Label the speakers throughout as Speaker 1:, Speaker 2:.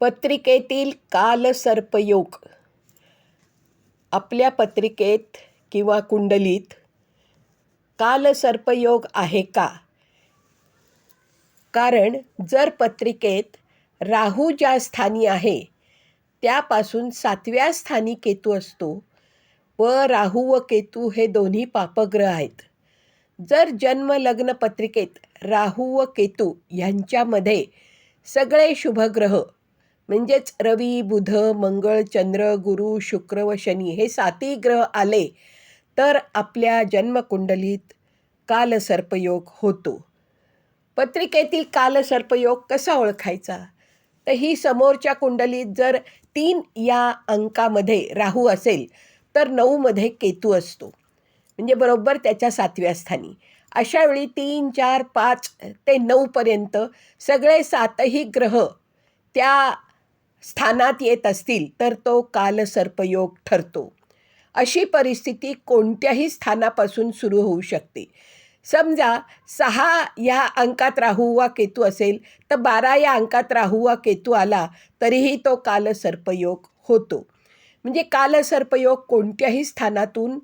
Speaker 1: पत्रिकेतील कालसर्पयोग. आपल्या पत्रिकेत किंवा कुंडलीत कालसर्पयोग आहे का? कारण जर पत्रिकेत राहू ज्या स्थानी आहे त्यापासून 7व्या स्थानी केतू असतो व राहू व केतू हे दोन्ही पापग्रह आहेत. जर जन्म लग्न पत्रिकेत राहू व केतू यांच्यामध्ये सगळे शुभग्रह म्हणजेच रवी, बुध, मंगळ, चंद्र, गुरु, शुक्र व शनी हे 7ही ग्रह आले तर आपल्या जन्मकुंडलीत कालसर्पयोग होतो. पत्रिकेतील कालसर्पयोग कसा ओळखायचा? तर ही समोरच्या कुंडलीत जर 3 या अंकामध्ये राहू असेल तर 9मध्ये केतू असतो, म्हणजे बरोबर त्याच्या 7व्या स्थानी. अशा वेळी 3, 4, 5 ते 9पर्यंत सगळे 7ही ग्रह त्या स्थानात येत असतील तर तो कालसर्पयोग ठरतो. अशी परिस्थिती कोणत्याही स्थानापासून सुरू होऊ शकते. समजा 6 या अंकात राहू वा केतू असेल तर 12 या अंकात राहू वा केतू आला तरीही तो कालसर्पयोग होतो. म्हणजे कालसर्पयोग कोणत्याही स्थानातून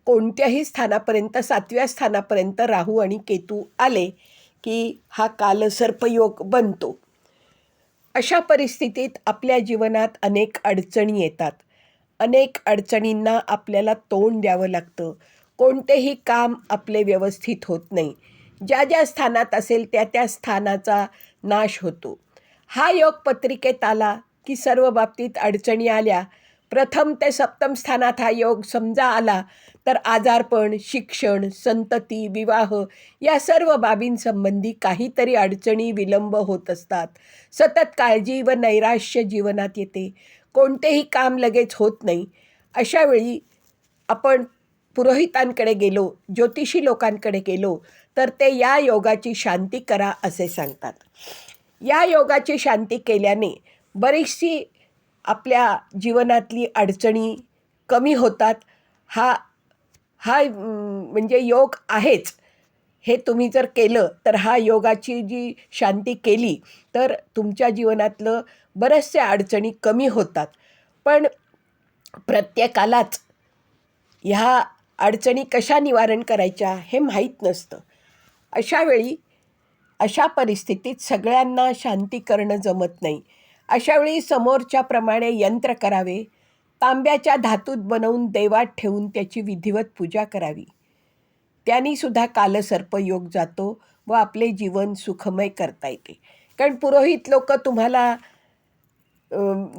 Speaker 1: कोणत्याही स्थानापर्यंत 7व्या स्थानापर्यंत राहू आणि केतू आले की हा कालसर्पयोग बनतो. अशा परिस्थितीत आपल्या जीवनात अनेक अडचणी येतात. अनेक अडचणींना आपल्याला तोंड द्यावं लागतं. कोणतेही काम आपले व्यवस्थित होत नाही. ज्या ज्या स्थानात असेल त्या त्या स्थानाचा नाश होतो. हा योग पत्रिकेत आला की सर्व बाबतीत अडचणी आल्या. प्रथम ते 7म स्थानात हा योग समजा आला तर आजारपण, शिक्षण, संतती, विवाह या सर्व बाबींसंबंधी काहीतरी अडचणी, विलंब होत असतात. सतत काळजी व नैराश्य जीवनात येते. कोणतेही काम लगेच होत नाही. अशा वेळी आपण पुरोहितांकडे गेलो, ज्योतिषी लोकांकडे गेलो तर ते या योगाची शांती करा असे सांगतात. या योगाची शांती केल्याने बरीचशी आपल्या जीवनातली अडचणी कमी होतात. हा म्हणजे योग आहेच. हे तुम्ही जर केलं तर हा योगाची जी शांती केली तर तुमच्या जीवनातलं बऱ्याचशा अडचणी कमी होतात. पण प्रत्येकालाच ह्या अडचणी कशा निवारण करायच्या हे माहीत नसतं. अशा वेळी अशा परिस्थितीत सगळ्यांना शांती करणं जमत नाही. अशावेळी समोरच्याप्रमाणे यंत्र करावे. तांब्याच्या धातूत बनवून देवात ठेवून त्याची विधिवत पूजा करावी. त्यांनीसुद्धा कालसर्पयोग जातो व आपले जीवन सुखमय करता येते. कारण पुरोहित लोक तुम्हाला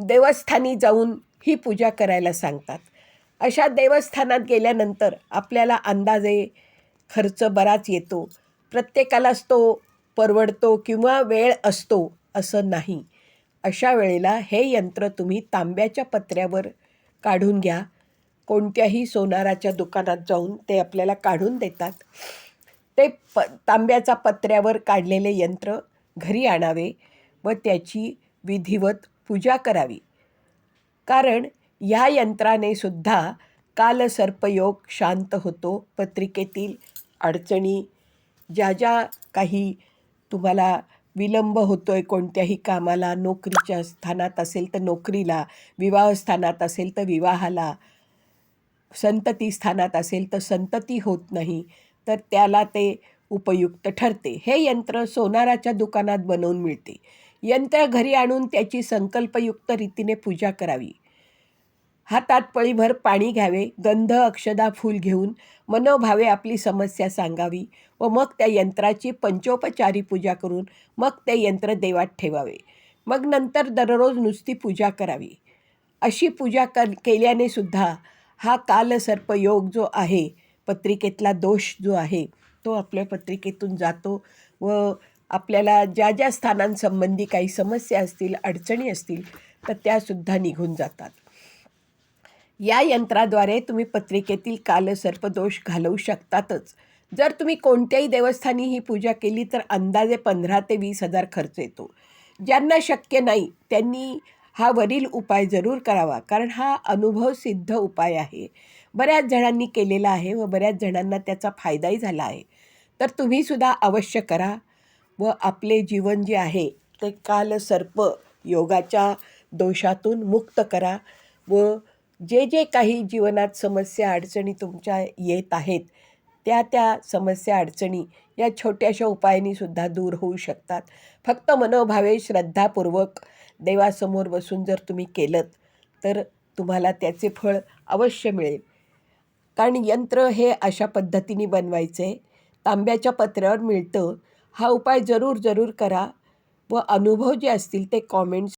Speaker 1: देवस्थानी जाऊन ही पूजा करायला सांगतात. अशा देवस्थानात गेल्यानंतर आपल्याला अंदाजे खर्च बराच येतो. प्रत्येकालाच तो परवडतो किंवा वेळ असतो असं नाही. अशा वेळेला हे यंत्र तुम्ही तांब्याच्या पत्र्यावर काढून घ्या. कोणत्याही सोनाराच्या दुकानात जाऊन ते आपल्याला काढून देतात. ते तांब्याच्या पत्र्यावर काढलेले यंत्र घरी आणावे व त्याची विधिवत पूजा करावी. कारण ह्या यंत्राने सुद्धा कालसर्पयोग शांत होतो. पत्रिकेतील अडचणी, ज्या ज्या काही तुम्हाला विलंब होतो आहे कोणत्याही कामाला, नोकरीच्या स्थानात असेल तर नोकरीला, विवाह स्थानात असेल तर विवाहाला, संतती स्थानात असेल तर संतती होत नाही तर त्याला ते उपयुक्त ठरते. हे यंत्र सोनाराच्या दुकानात बनवून मिळते. यंत्र घरी आणून त्याची संकल्पयुक्त रीतीने पूजा करावी. हातात पळीभर पाणी घ्यावे. गंध, अक्षदा, फूल घेऊन मनोभावे आपली समस्या सांगावी व मग त्या यंत्राची पंचोपचारी पूजा करून मग ते यंत्र देवात ठेवावे. मग नंतर दररोज नुसती पूजा करावी. अशी पूजा केल्याने सुद्धा हा कालसर्पयोग जो आहे, पत्रिकेतला दोष जो आहे तो आपल्या पत्रिकेतून जातो व आपल्याला ज्या ज्या स्थानांसंबंधी काही समस्या असतील, अडचणी असतील तर त्यासुद्धा निघून जातात. या यंत्राद्वारे तुम्ही पत्रिकेतील कालसर्पदोष घालवू शकतातच. जर तुम्ही कोणत्याही देवस्थानी ही पूजा केली तर अंदाजे 15 ते 20,000 खर्च येतो. ज्यांना शक्य नाही त्यांनी हा वरील उपाय जरूर करावा. कारण हा अनुभवसिद्ध उपाय आहे. बऱ्याच जणांनी केलेला आहे व बऱ्याच जणांना त्याचा फायदाही झाला आहे. तर तुम्हीसुद्धा अवश्य करा व आपले जीवन जे आहे ते कालसर्प योगाच्या दोषातून मुक्त करा व जे जे काही जीवनात समस्या अडचणी तुमच्या येत आहेत त्या समस्या अडचणी या छोट्याशा उपायांनीसुद्धा दूर होऊ शकतात. फक्त मनोभावे श्रद्धापूर्वक देवासमोर बसून जर तुम्ही केलंत तर तुम्हाला त्याचे फळ अवश्य मिळेल. कारण यंत्र हे अशा पद्धतीने बनवायचे, तांब्याच्या पत्र्यावर मिळतं. हा उपाय जरूर करा व अनुभव जे असतील ते कॉमेंट्स